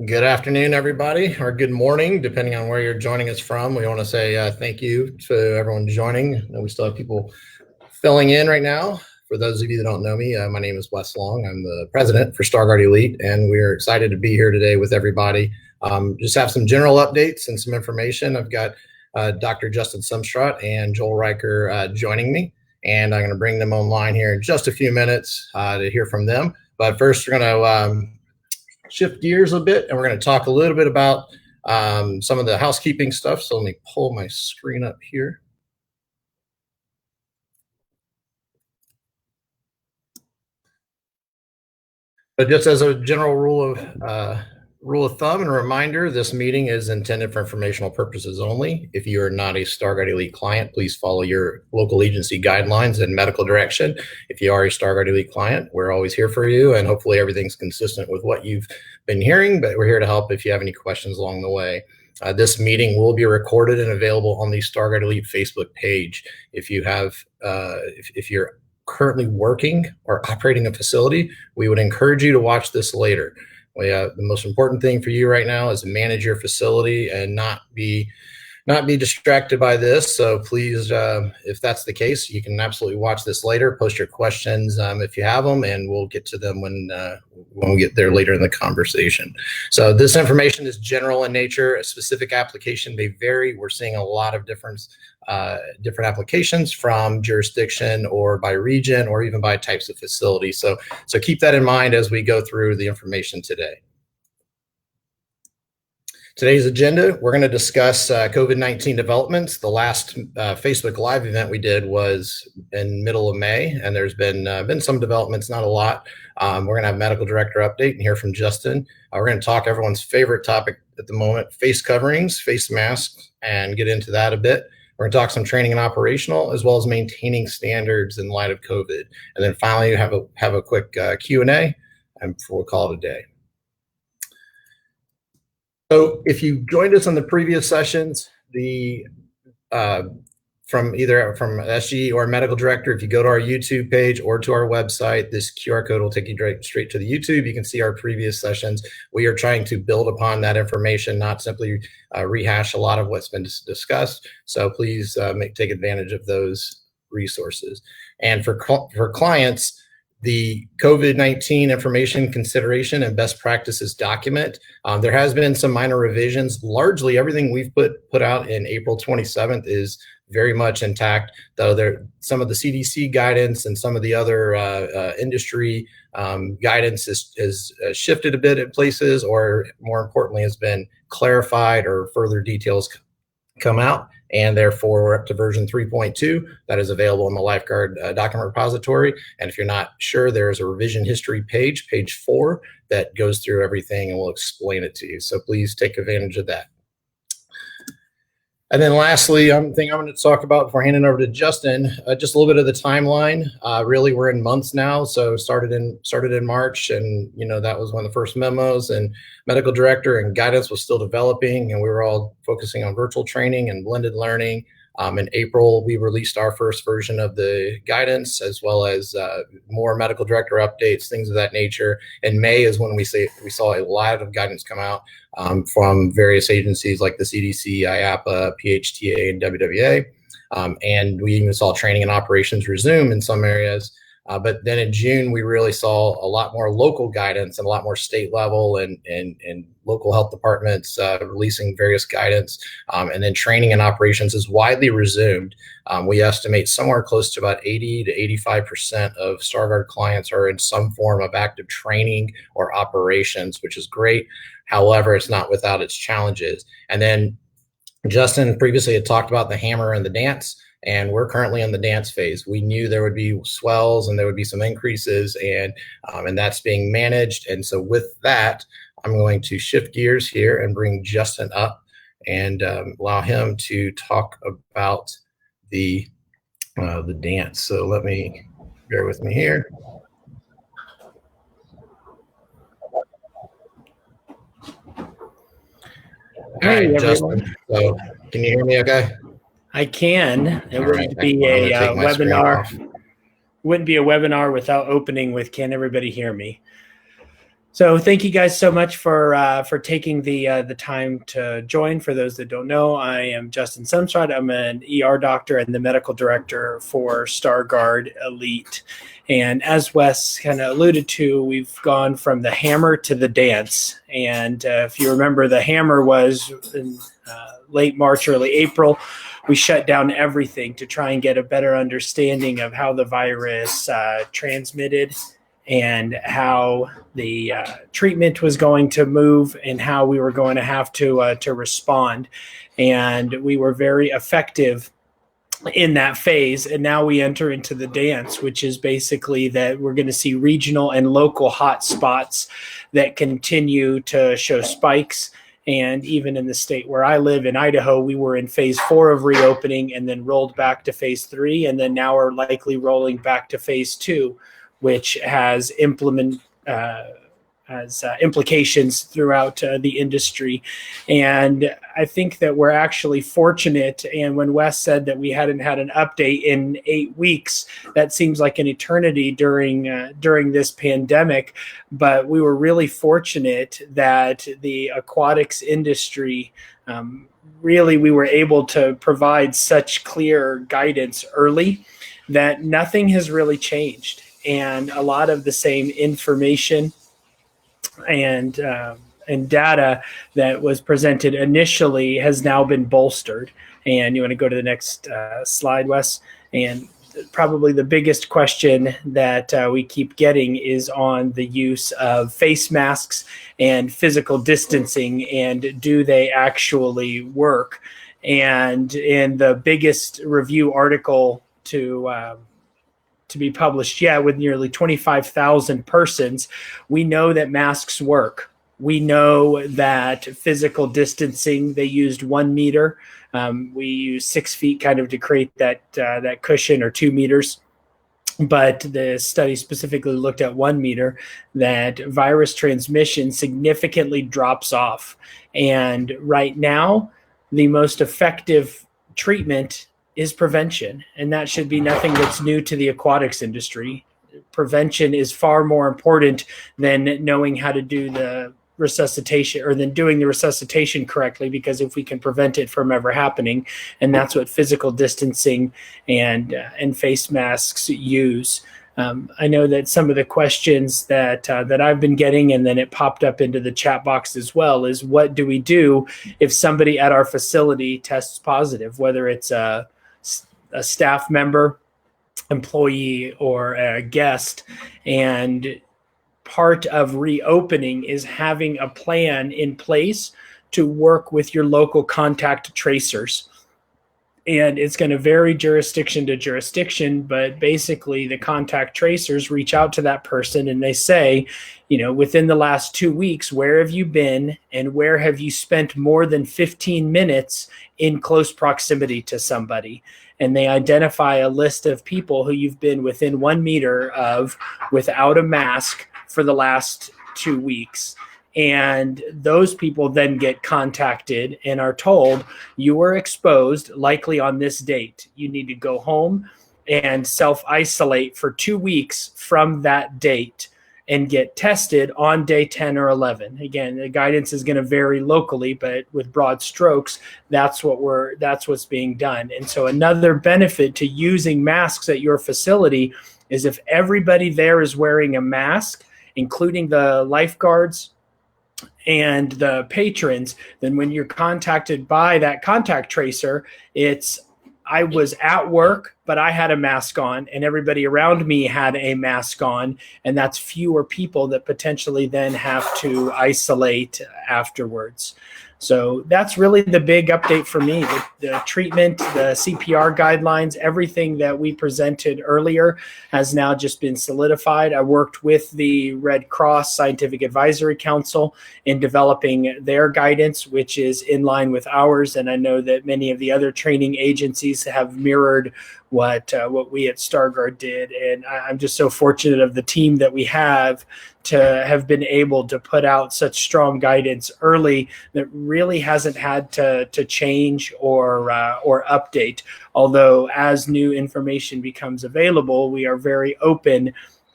Good afternoon, everybody, or good morning, depending on where you're joining us from. We want to say thank you to everyone joining. I know we still have people filling in right now. For those of you that don't know me, my name is Wess Long. I'm the president for StarGuard Elite, and we're excited to be here today with everybody. Just have some general updates and some information. I've got Dr. Justin Sempsrott and Joel Riker joining me, and I'm going to bring them online here in just a few minutes to hear from them. But first, we're going to shift gears a bit, and we're going to talk a little bit about some of the housekeeping stuff. So let me pull my screen up here. But just as a general rule of thumb and a reminder, this meeting is intended for informational purposes only. If you are not a StarGuard Elite client, please follow your local agency guidelines and medical direction. If you are a StarGuard Elite client, we're always here for you, and hopefully everything's consistent with what you've been hearing, but we're here to help if you have any questions along the way. This meeting will be recorded and available on the StarGuard Elite Facebook page. If you have, if you're currently working or operating a facility, we would encourage you to watch this later. The most important thing for you right now is to manage your facility and not be distracted by this. So please, if that's the case, you can absolutely watch this later. Post your questions if you have them, and we'll get to them when we get there later in the conversation. So this information is general in nature. A specific application may vary. We're seeing a lot of different applications from jurisdiction or by region or even by types of facility. So keep that in mind as we go through the information today. Today's agenda, we're going to discuss COVID-19 developments. The last Facebook Live event we did was in middle of May, and there's been some developments, not a lot. We're going to have medical director update and hear from Justin. We're going to talk everyone's favorite topic at the moment, face coverings, face masks, and get into that a bit. We're going to talk some training and operational, as well as maintaining standards in light of COVID. And then finally, have a quick Q&A, and before we call it a day. So if you joined us on the previous sessions, from SGE or medical director, if you go to our YouTube page or to our website, this QR code will take you straight to the YouTube. You can see our previous sessions. We are trying to build upon that information, not simply rehash a lot of what's been discussed. So please take advantage of those resources. And for clients, the COVID-19 information consideration and best practices document. There has been some minor revisions. Largely everything we've put out in April 27th is very much intact, though some of the CDC guidance and some of the other industry guidance is shifted a bit in places, or more importantly has been clarified or further details come out. And therefore, we're up to version 3.2 that is available in the Lifeguard document repository. And if you're not sure, there is a revision history page 4, that goes through everything and will explain it to you. So please take advantage of that. And then lastly, thing I'm going to talk about before handing over to Justin, just a little bit of the timeline. Really, we're in months now. So started in March, and that was one of the first memos, and medical director and guidance was still developing, and we were all focusing on virtual training and blended learning. In April, we released our first version of the guidance, as well as more medical director updates, things of that nature. In May is when we saw a lot of guidance come out from various agencies like the CDC, IAPA, PHTA, and WWA. And we even saw training and operations resume in some areas. But then in June, we really saw a lot more local guidance and a lot more state level and local health departments releasing various guidance. And then training and operations is widely resumed. We estimate somewhere close to about 80 to 85% of StarGuard clients are in some form of active training or operations, which is great. However, it's not without its challenges. And then Justin previously had talked about the hammer and the dance, and we're currently in the dance phase. We knew there would be swells and there would be some increases, and that's being managed. And so with that, I'm going to shift gears here and bring Justin up and allow him to talk about the dance. So bear with me here. Hey, Justin. So can you hear me okay? I can. It wouldn't be a webinar. Wouldn't be a webinar without opening with "Can everybody hear me?" So thank you guys so much for taking the time to join. For those that don't know, I am Justin Sempsrott. I'm an ER doctor and the medical director for StarGuard Elite. And as Wes kind of alluded to, we've gone from the hammer to the dance. And if you remember, the hammer was in late March, early April. We shut down everything to try and get a better understanding of how the virus transmitted and how the treatment was going to move and how we were going to have to respond. And we were very effective in that phase. And now we enter into the dance, which is basically that we're going to see regional and local hot spots that continue to show spikes. And even in the state where I live in Idaho, we were in phase 4 of reopening and then rolled back to phase 3. And then now we're likely rolling back to phase 2, which has implications throughout the industry. And I think that we're actually fortunate. And when Wes said that we hadn't had an update in 8 weeks, that seems like an eternity during this pandemic. But we were really fortunate that the aquatics industry, really, we were able to provide such clear guidance early that nothing has really changed. And a lot of the same information and data that was presented initially has now been bolstered. And you want to go to the next slide, Wes? And probably the biggest question that we keep getting is on the use of face masks and physical distancing, and do they actually work? And in the biggest review article to be published yet, with nearly 25,000 persons, we know that masks work. We know that physical distancing, they used 1 meter. We use 6 feet kind of to create that cushion, or 2 meters. But the study specifically looked at 1 meter, that virus transmission significantly drops off. And right now, the most effective treatment is prevention. And that should be nothing that's new to the aquatics industry. Prevention is far more important than knowing how to do the resuscitation, or than doing the resuscitation correctly, because if we can prevent it from ever happening, and that's what physical distancing and face masks use. I know that some of the questions that I've been getting, and then it popped up into the chat box as well, is what do we do if somebody at our facility tests positive, whether it's a staff member, employee, or a guest? And part of reopening is having a plan in place to work with your local contact tracers. And it's going to vary jurisdiction to jurisdiction, but basically the contact tracers reach out to that person and they say, within the last 2 weeks, where have you been and where have you spent more than 15 minutes in close proximity to somebody? And they identify a list of people who you've been within 1 meter of without a mask for the last 2 weeks. And those people then get contacted and are told, you were exposed likely on this date. You need to go home and self-isolate for 2 weeks from that date and get tested on day 10 or 11. Again, the guidance is going to vary locally, but with broad strokes, that's what's being done. And so another benefit to using masks at your facility is if everybody there is wearing a mask, including the lifeguards and the patrons, then when you're contacted by that contact tracer, it's, I was at work, but I had a mask on and everybody around me had a mask on, and that's fewer people that potentially then have to isolate afterwards. So that's really the big update for me. The treatment, the CPR guidelines, everything that we presented earlier has now just been solidified. I worked with the Red Cross Scientific Advisory Council in developing their guidance, which is in line with ours. And I know that many of the other training agencies have mirrored what we at StarGuard did. And I'm just so fortunate of the team that we have to have been able to put out such strong guidance early that really hasn't had to change or update. Although as new information becomes available, we are very open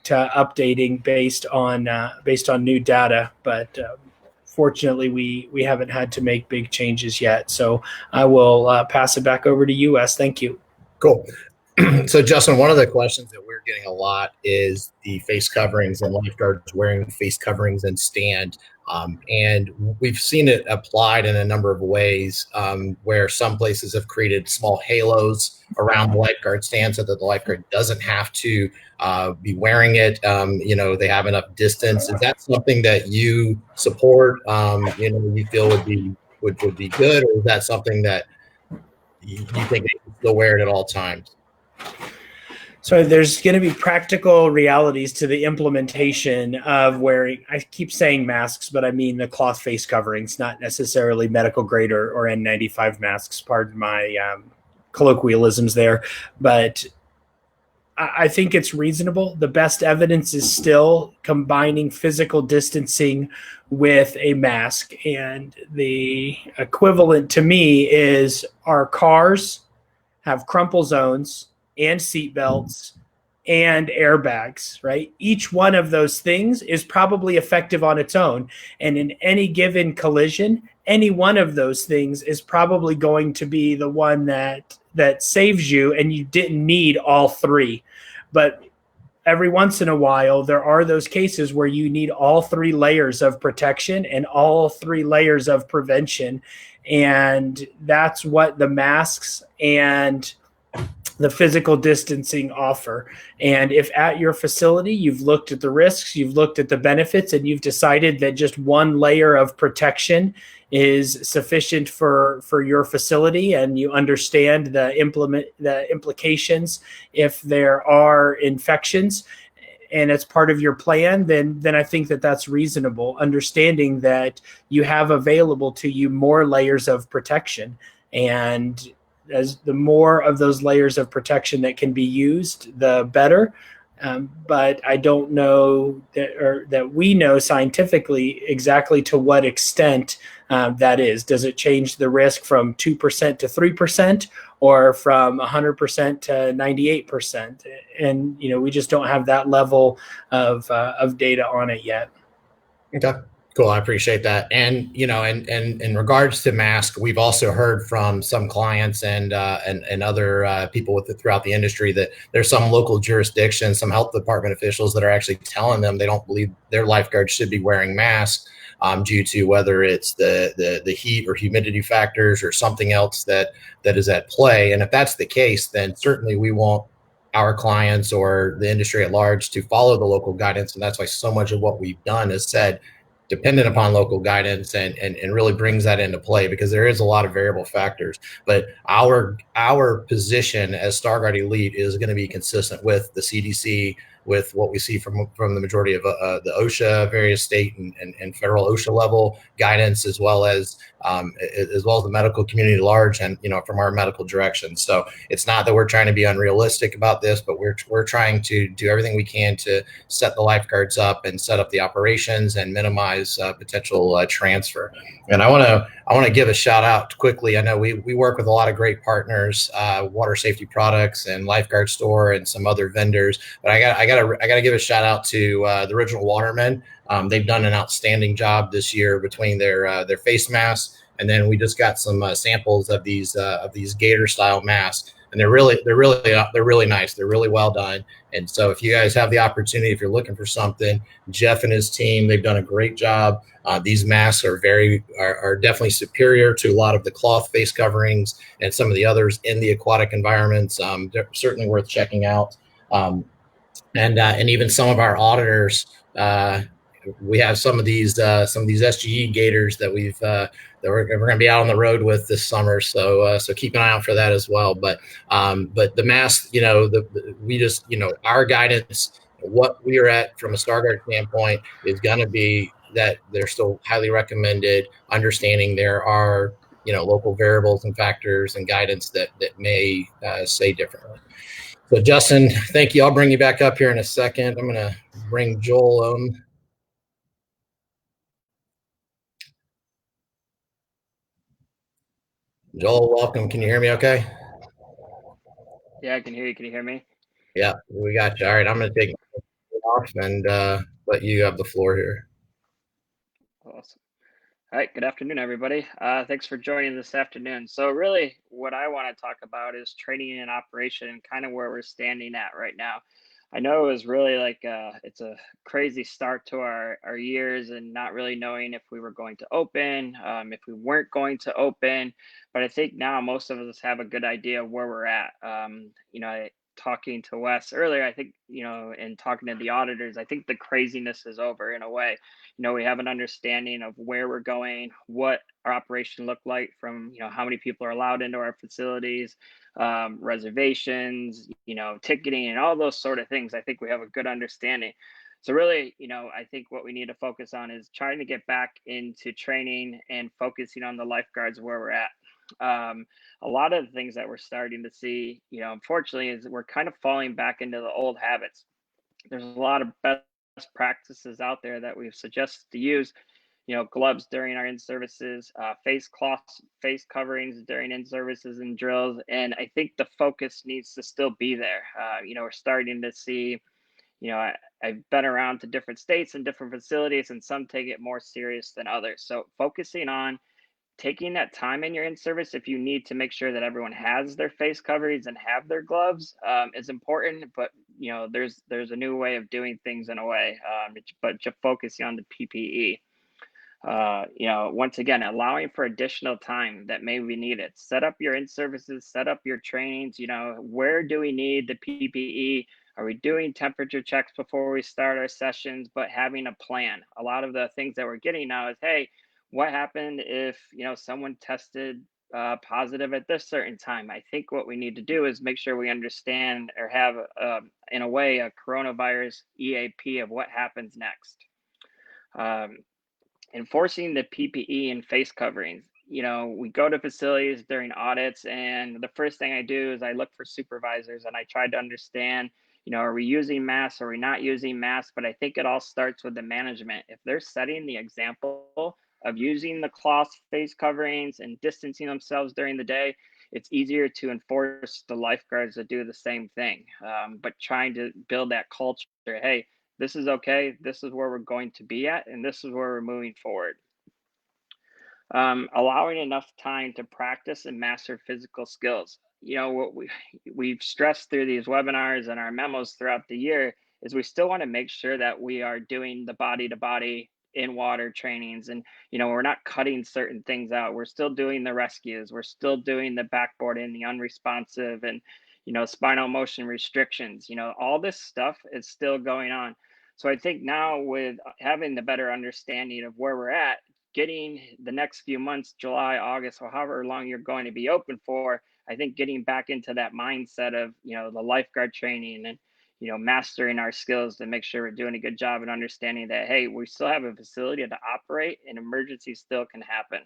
updating based on new data, but fortunately, we haven't had to make big changes yet. So I will pass it back over to you, Wes. Thank you. Cool. So, Justin, one of the questions that we're getting a lot is the face coverings and lifeguards wearing face coverings and stand. And we've seen it applied in a number of ways where some places have created small halos around the lifeguard stand so that the lifeguard doesn't have to be wearing it. They have enough distance. Is that something that you support? You feel would be good, or is that something that you think they can still wear it at all times? So there's going to be practical realities to the implementation of wearing, I keep saying masks, but I mean the cloth face coverings, not necessarily medical grade or N95 masks. Pardon my colloquialisms there. But I think it's reasonable. The best evidence is still combining physical distancing with a mask. And the equivalent to me is our cars have crumple zones and seat belts and airbags, right? Each one of those things is probably effective on its own. And in any given collision, any one of those things is probably going to be the one that saves you, and you didn't need all three. But every once in a while, there are those cases where you need all three layers of protection and all three layers of prevention. And that's what the masks and the physical distancing offer. And if at your facility you've looked at the risks, you've looked at the benefits, and you've decided that just one layer of protection is sufficient for your facility, and you understand the implications if there are infections, and it's part of your plan, then I think that that's reasonable, understanding that you have available to you more layers of protection. And as the more of those layers of protection that can be used, the better. But I don't know that we know scientifically exactly to what extent that is. Does it change the risk from 2% to 3%, or from 100% to 98%? And we just don't have that level of data on it yet. Okay. Cool. I appreciate that. And, and in regards to masks, we've also heard from some clients and other people throughout the industry that there's some local jurisdictions, some health department officials that are actually telling them they don't believe their lifeguards should be wearing masks due to whether it's the heat or humidity factors or something else that is at play. And if that's the case, then certainly we want our clients or the industry at large to follow the local guidance. And that's why so much of what we've done is said dependent upon local guidance and really brings that into play, because there is a lot of variable factors. But our position as StarGuard Elite is going to be consistent with the CDC, with what we see from the majority of the OSHA, various state and federal OSHA level guidance, as well as the medical community at large, and from our medical direction. So it's not that we're trying to be unrealistic about this, but we're trying to do everything we can to set the lifeguards up and set up the operations and minimize potential transfer. And I want to give a shout out quickly. I know we work with a lot of great partners, Water Safety Products and Lifeguard Store and some other vendors. But I gotta give a shout out to the Original Watermen. They've done an outstanding job this year between their face masks, and then we just got some samples of these gator style masks, and they're really nice. They're really well done. And so if you guys have the opportunity, if you're looking for something, Jeff and his team, they've done a great job. These masks are definitely superior to a lot of the cloth face coverings and some of the others in the aquatic environments. They're certainly worth checking out. And even some of our auditors, we have some of these SGE gators that we're going to be out on the road with this summer. So keep an eye out for that as well. But the mask, we just, our guidance, what we are at from a StarGuard standpoint is going to be that they're still highly recommended, understanding there are, local variables and factors and guidance that may say differently. So Justin, thank you. I'll bring you back up here in a second. I'm going to bring Joel on. Joel, welcome. Can you hear me okay? Yeah, I can hear you. Can you hear me? Yeah, we got you. All right, I'm going to take off and let you have the floor here. Awesome. All right, good afternoon, everybody. Thanks for joining this afternoon. So really what I want to talk about is training and operation and kind of where we're standing at right now. I know it was really like it's a crazy start to our years and not really knowing if we were going to open, if we weren't going to open. But I think now most of us have a good idea of where we're at. Talking to Wes earlier, I think, and talking to the auditors, I think the craziness is over in a way. We have an understanding of where we're going, what our operation looked like from, how many people are allowed into our facilities, reservations, ticketing and all those sort of things. I think we have a good understanding. So really, I think what we need to focus on is trying to get back into training and focusing on the lifeguards where we're at. A lot of the things that we're starting to see, unfortunately, is we're kind of falling back into the old habits. There's a lot of best practices out there that we've suggested to use, gloves during our in services, face cloths, face coverings during in services and drills. And I think the focus needs to still be there. We're starting to see, I've been around to different states and different facilities, and some take it more serious than others. So focusing on taking that time in your in service, if you need to make sure that everyone has their face coverings and have their gloves, is important. But there's a new way of doing things in a way, but just focusing on the PPE. Once again, allowing for additional time that may be needed. Set up your in services, set up your trainings. Where do we need the PPE? Are we doing temperature checks before we start our sessions? But having a plan. A lot of the things that we're getting now is, hey, what happened if someone tested positive at this certain time? I think what we need to do is make sure we understand or have, in a way, a coronavirus EAP of what happens next. Enforcing the PPE and face coverings. We go to facilities during audits, and the first thing I do is I look for supervisors and I try to understand, are we using masks? Are we not using masks? But I think it all starts with the management. If they're setting the example of using the cloth face coverings and distancing themselves during the day, it's easier to enforce the lifeguards to do the same thing. But trying to build that culture, hey, this is okay, this is where we're going to be at, and this is where we're moving forward. Allowing enough time to practice and master physical skills. What we've stressed through these webinars and our memos throughout the year is we still want to make sure that we are doing the body to body in water trainings, and we're not cutting certain things out. We're still doing the rescues, we're still doing the backboard and the unresponsive, and spinal motion restrictions. All this stuff is still going on. So I think now, with having the better understanding of where we're at, getting the next few months, July, August, or however long you're going to be open for, I think getting back into that mindset of, the lifeguard training and, mastering our skills to make sure we're doing a good job and understanding that, hey, we still have a facility to operate and emergencies still can happen.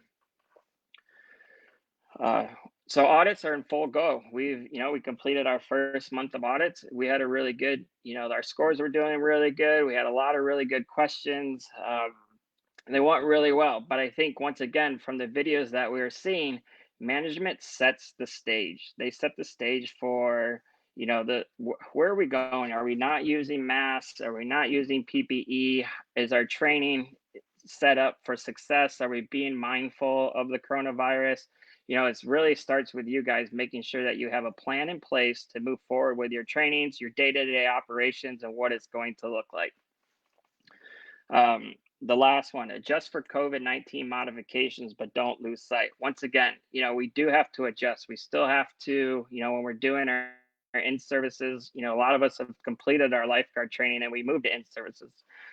So audits are in full go. We completed our first month of audits. We had a really good, our scores were doing really good. We had a lot of really good questions. They went really well. But I think, once again, from the videos that we were seeing, management sets the stage. They set the stage for, where are we going? Are we not using masks? Are we not using PPE? Is our training set up for success? Are we being mindful of the coronavirus? It really starts with you guys making sure that you have a plan in place to move forward with your trainings, your day-to-day operations, and what it's going to look like. The last one, adjust for COVID-19 modifications, but don't lose sight. Once again, we do have to adjust. We still have to, when we're doing our in services, a lot of us have completed our lifeguard training and we moved to in services.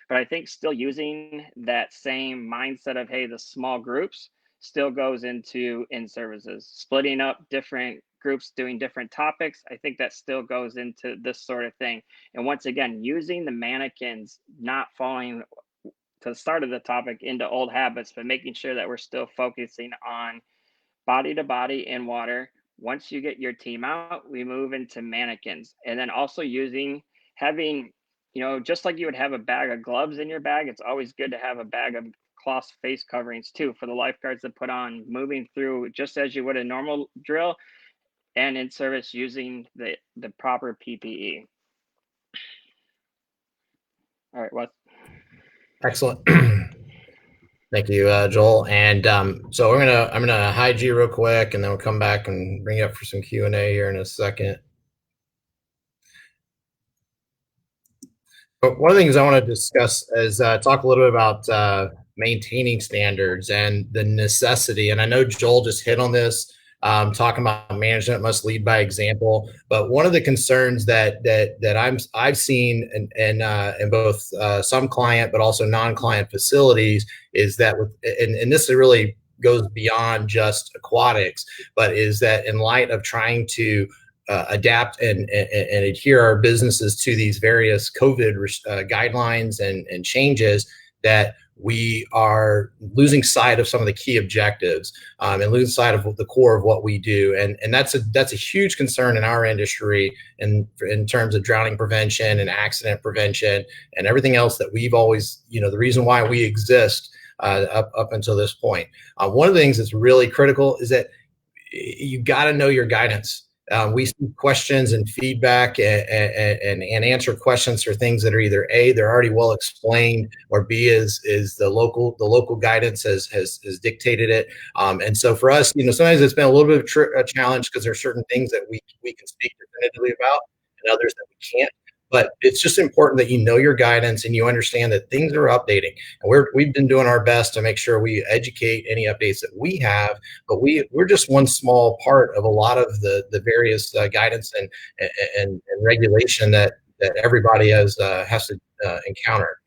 But I think still using that same mindset of, hey, the small groups still goes into in services, splitting up different groups doing different topics. I think that still goes into this sort of thing. And once again, using the mannequins, not falling to the start of the topic into old habits, but making sure that we're still focusing on body to body in water. Once you get your team out, we move into mannequins. And then also having, just like you would have a bag of gloves in your bag, it's always good to have a bag of cloth face coverings too for the lifeguards to put on, moving through just as you would a normal drill and in service using the proper PPE. All right, Wes. Excellent. Thank you, Joel. And so I'm gonna hide you real quick, and then we'll come back and bring you up for some Q&A here in a second. But one of the things I want to discuss is talk a little bit about maintaining standards and the necessity. And I know Joel just hit on this, talking about management must lead by example. But one of the concerns that I've seen in both some client but also non-client facilities is that and this really goes beyond just aquatics, but is that in light of trying to adapt and adhere our businesses to these various COVID guidelines and changes, that we are losing sight of some of the key objectives and losing sight of the core of what we do. And that's a huge concern in our industry in terms of drowning prevention and accident prevention and everything else that we've always, the reason why we exist up until this point. One of the things that's really critical is that you got to know your guidance. We see questions and feedback and answer questions for things that are either A, they're already well explained, or B, is the local guidance has dictated it. And so for us, sometimes it's been a little bit of a challenge because there are certain things that we can speak definitively about and others that we can't. But it's just important that you know your guidance and you understand that things are updating. And we've been doing our best to make sure we educate any updates that we have, but we're just one small part of a lot of the various guidance and regulation that everybody has to encounter.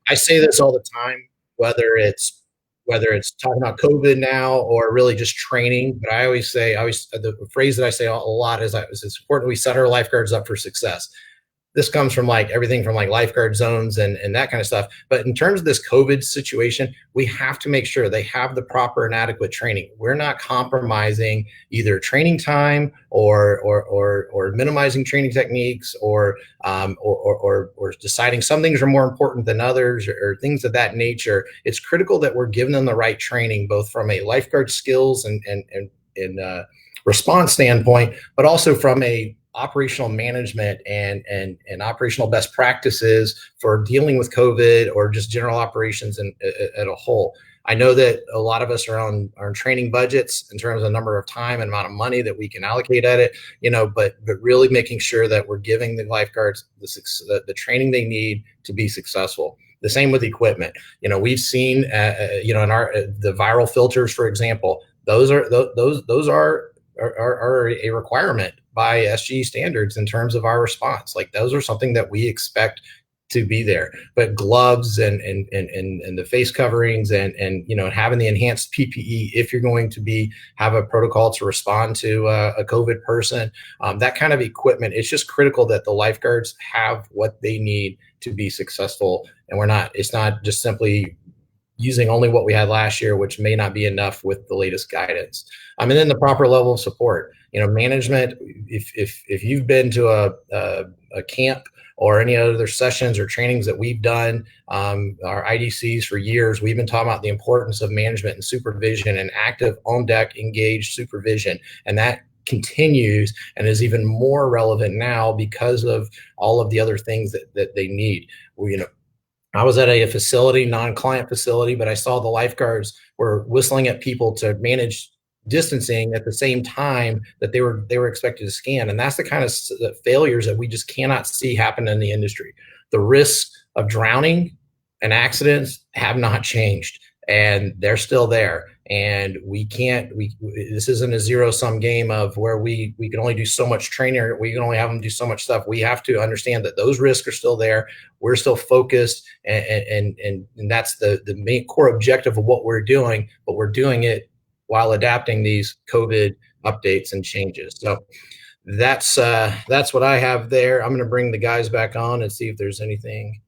I say this all the time, whether it's talking about COVID now or really just training. But I always the phrase that I say a lot is it's important we set our lifeguards up for success. This comes from everything from lifeguard zones and that kind of stuff. But in terms of this COVID situation, we have to make sure they have the proper and adequate training. We're not compromising either training time or minimizing training techniques or deciding some things are more important than others or things of that nature. It's critical that we're giving them the right training, both from a lifeguard skills and response standpoint, but also from a operational management and operational best practices for dealing with COVID or just general operations at a whole. I know that a lot of us are on training budgets in terms of number of time and amount of money that we can allocate at it, but really making sure that we're giving the lifeguards the training they need to be successful. The same with equipment. We've seen, in the viral filters, for example, those are a requirement by SGE standards in terms of our response. Those are something that we expect to be there. But gloves and the face coverings and having the enhanced PPE if you're going to have a protocol to respond to a COVID person, that kind of equipment, it's just critical that the lifeguards have what they need to be successful. And it's not just simply using only what we had last year, which may not be enough with the latest guidance. And then the proper level of support. Management, if you've been to a camp or any other sessions or trainings that we've done, our IDCs for years, we've been talking about the importance of management and supervision and active on deck engaged supervision. And that continues and is even more relevant now because of all of the other things that they need. I was at a facility, non-client facility, but I saw the lifeguards were whistling at people to manage distancing at the same time that they were expected to scan. And that's the kind of failures that we just cannot see happen in the industry. The risks of drowning and accidents have not changed, and they're still there. And this isn't a zero-sum game of where we can only do so much training, or we can only have them do so much stuff. We have to understand that those risks are still there. We're still focused, and that's the main core objective of what we're doing, but we're doing it while adapting these COVID updates and changes. So that's what I have there. I'm going to bring the guys back on and see if there's anything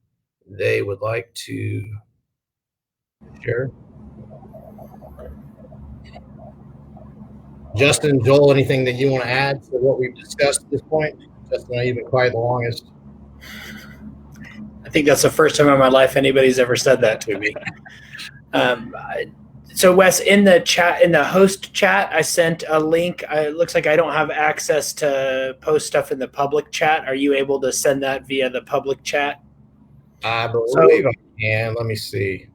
they would like to share. Justin, Joel, anything that you want to add to what we've discussed at this point? Justin, you've been quiet the longest. I think that's the first time in my life anybody's ever said that to me. So Wes, in the host chat, I sent a link. It looks like I don't have access to post stuff in the public chat. Are you able to send that via the public chat? I So believe I can. Let me see.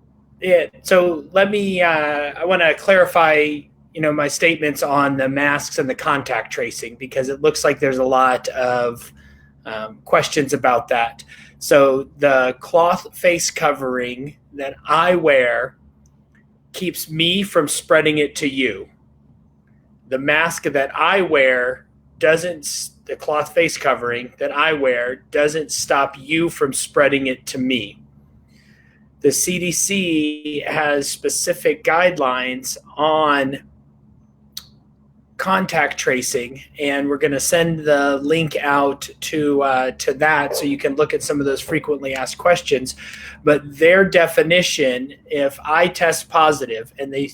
yeah, so let me. I want to clarify, my statements on the masks and the contact tracing because it looks like there's a lot of questions about that. So the cloth face covering that I wear keeps me from spreading it to you. The mask that I wear doesn't. The cloth face covering that I wear doesn't stop you from spreading it to me. The CDC has specific guidelines on contact tracing, and we're going to send the link out to that so you can look at some of those frequently asked questions. But their definition, if I test positive and they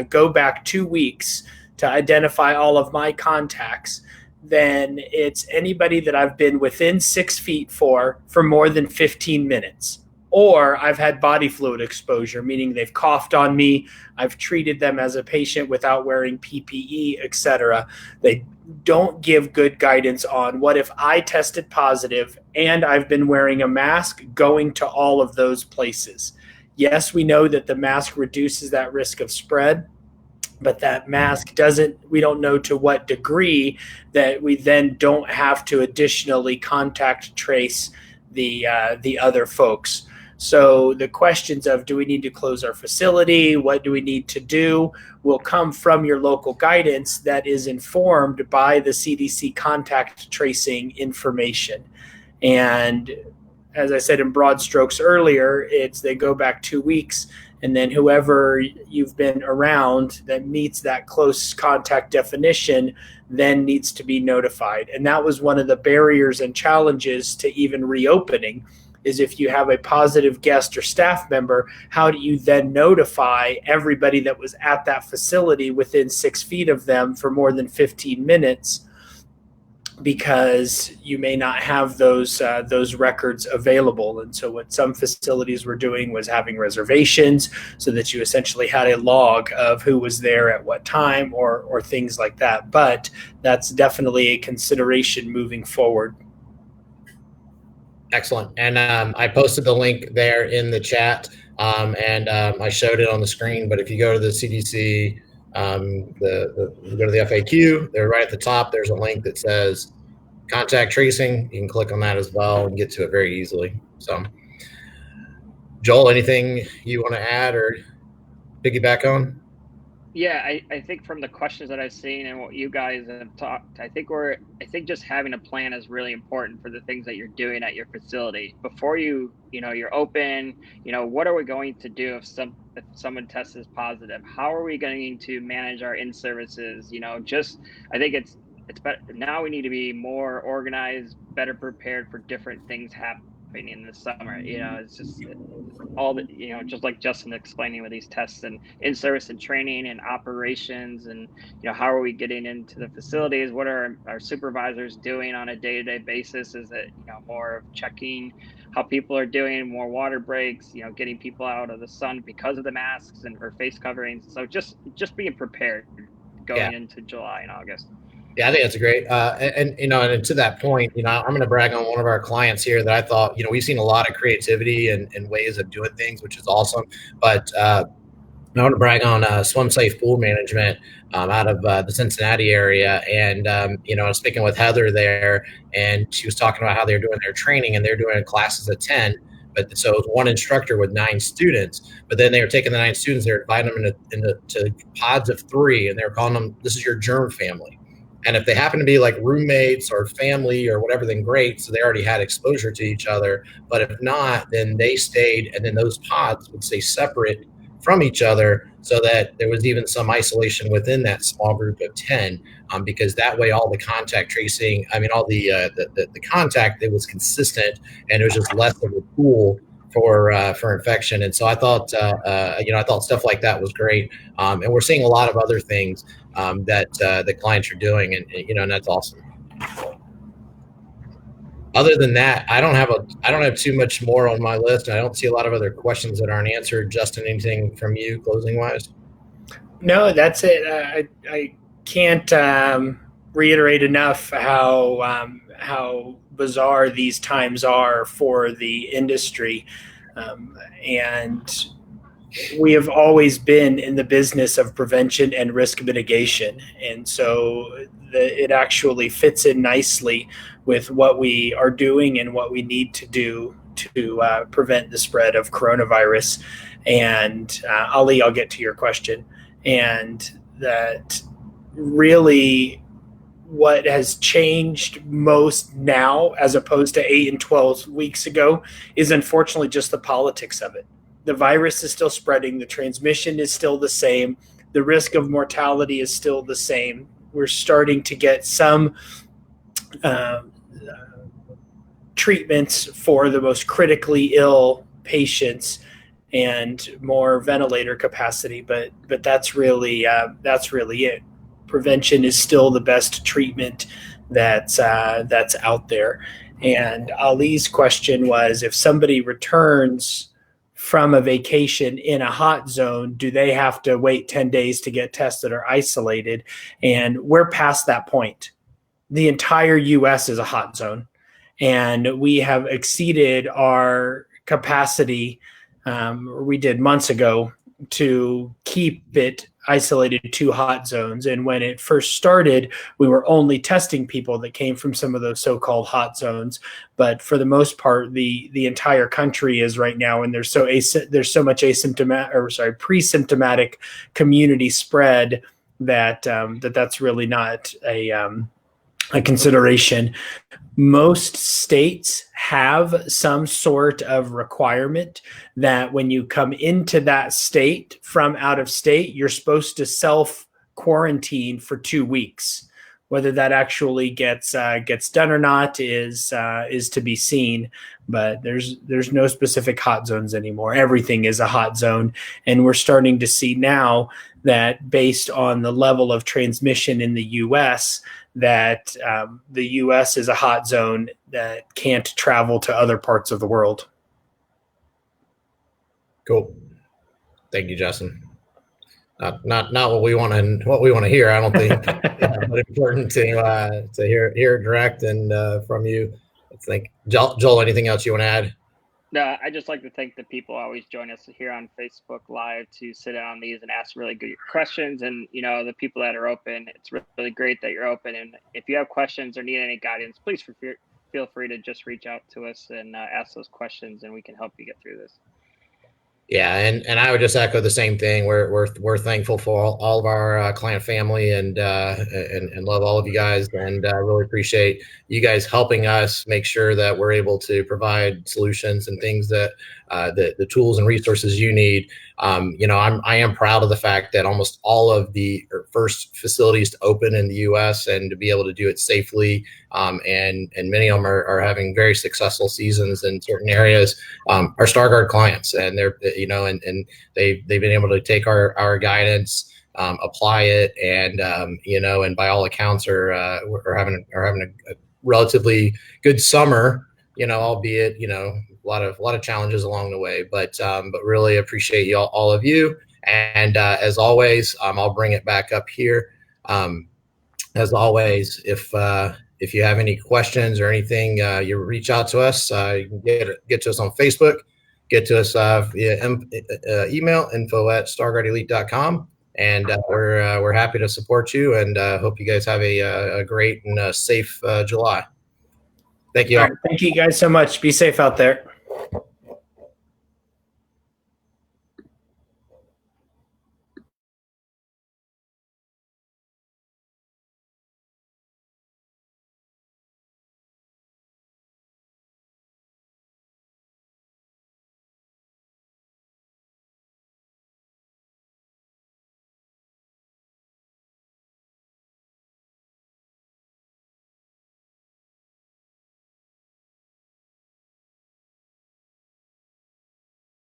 go back 2 weeks to identify all of my contacts, then it's anybody that I've been within 6 feet for more than 15 minutes. Or I've had body fluid exposure, meaning they've coughed on me, I've treated them as a patient without wearing PPE, etc. They don't give good guidance on what if I tested positive and I've been wearing a mask going to all of those places. Yes, we know that the mask reduces that risk of spread, but that mask we don't know to what degree that we then don't have to additionally contact trace the other folks. So the questions of do we need to close our facility, what do we need to do, will come from your local guidance that is informed by the CDC contact tracing information. And as I said in broad strokes earlier, they go back 2 weeks, and then whoever you've been around that meets that close contact definition then needs to be notified. And that was one of the barriers and challenges to even reopening, is if you have a positive guest or staff member, how do you then notify everybody that was at that facility within 6 feet of them for more than 15 minutes? Because you may not have those records available. And so what some facilities were doing was having reservations so that you essentially had a log of who was there at what time or things like that. But that's definitely a consideration moving forward. Excellent. And I posted the link there in the chat, and I showed it on the screen. But if you go to the CDC, you go to the FAQ, they're right at the top. There's a link that says contact tracing. You can click on that as well and get to it very easily. So, Joel, anything you want to add or piggyback on? Yeah, I think from the questions that I've seen and what you guys have talked, I think just having a plan is really important for the things that you're doing at your facility. Before you're open, what are we going to do if someone tests positive? How are we going to manage our in-services? I think it's better now. We need to be more organized, better prepared for different things happening in the summer. It's just all the, just like Justin explaining with these tests and in-service and training and operations, and how are we getting into the facilities? What are our supervisors doing on a day-to-day basis? Is it more of checking how people are doing, more water breaks, getting people out of the sun because of the masks and or face coverings? So just being prepared going into July and August. Yeah, I think that's great. And to that point, I'm going to brag on one of our clients here that I thought, we've seen a lot of creativity and ways of doing things, which is awesome. But I want to brag on Swim Safe Pool Management out of the Cincinnati area. And, I was speaking with Heather there, and she was talking about how they're doing their training, and they're doing classes of 10. But so it was one instructor with 9 students, but then they were taking the 9 students, they're dividing them into pods of 3, and they're calling them, this is your germ family. And if they happen to be like roommates or family or whatever, then great. So they already had exposure to each other. But if not, then they stayed, and then those pods would stay separate from each other so that there was even some isolation within that small group of 10, because that way all the contact tracing, all the contact, it was consistent, and it was just less of a pool for infection. And so I thought, I thought stuff like that was great. And we're seeing a lot of other things that the clients are doing, and that's awesome. Other than that, I don't have too much more on my list. I don't see a lot of other questions that aren't answered. Justin, anything from you closing wise? No, that's it. I can't reiterate enough how bizarre these times are for the industry, and we have always been in the business of prevention and risk mitigation, and so it actually fits in nicely with what we are doing and what we need to do to prevent the spread of coronavirus. And Ali, I'll get to your question. And that really what has changed most now as opposed to 8 and 12 weeks ago is unfortunately just the politics of it. The virus is still spreading. The transmission is still the same. The risk of mortality is still the same. We're starting to get some treatments for the most critically ill patients and more ventilator capacity, but that's really it. Prevention is still the best treatment that's out there. And Ali's question was, if somebody returns from a vacation in a hot zone, do they have to wait 10 days to get tested or isolated? And we're past that point. The entire US is a hot zone, and we have exceeded our capacity, we did months ago, to keep it isolated to hot zones. And when it first started, we were only testing people that came from some of those so-called hot zones. But for the most part, the entire country is right now, and there's so much pre-symptomatic community spread that that's really not a consideration. Most states have some sort of requirement that when you come into that state from out of state, you're supposed to self-quarantine for 2 weeks. Whether that actually gets done or not is to be seen. But there's no specific hot zones anymore. Everything is a hot zone, and we're starting to see now that based on the level of transmission in the U.S., that the U.S. is a hot zone that can't travel to other parts of the world. Cool. Thank you, Justin. Not what we want to hear, I don't think, but important to hear direct and from you. I think, Joel, anything else you want to add? No, I just like to thank the people who always join us here on Facebook Live to sit down on these and ask really good questions. And, the people that are open, it's really great that you're open. And if you have questions or need any guidance, please feel free to just reach out to us and ask those questions, and we can help you get through this. Yeah, and I would just echo the same thing. We're thankful for all of our client family and love all of you guys, and really appreciate you guys helping us make sure that we're able to provide solutions and things that the tools and resources you need. I am proud of the fact that almost all of the first facilities to open in the U.S. and to be able to do it safely, and many of them are having very successful seasons in certain areas, are StarGuard clients, and they're and they've been able to take our guidance, apply it, and and by all accounts are having a relatively good summer, albeit a lot of challenges along the way, but really appreciate you all of you. And as always, I'll bring it back up here. As always, if you have any questions or anything, you reach out to us. You can get to us on Facebook, get to us via email, info@starguardelite.com, and we're happy to support you, and hope you guys have a great and safe July. Thank you all. All right, thank you guys so much. Be safe out there.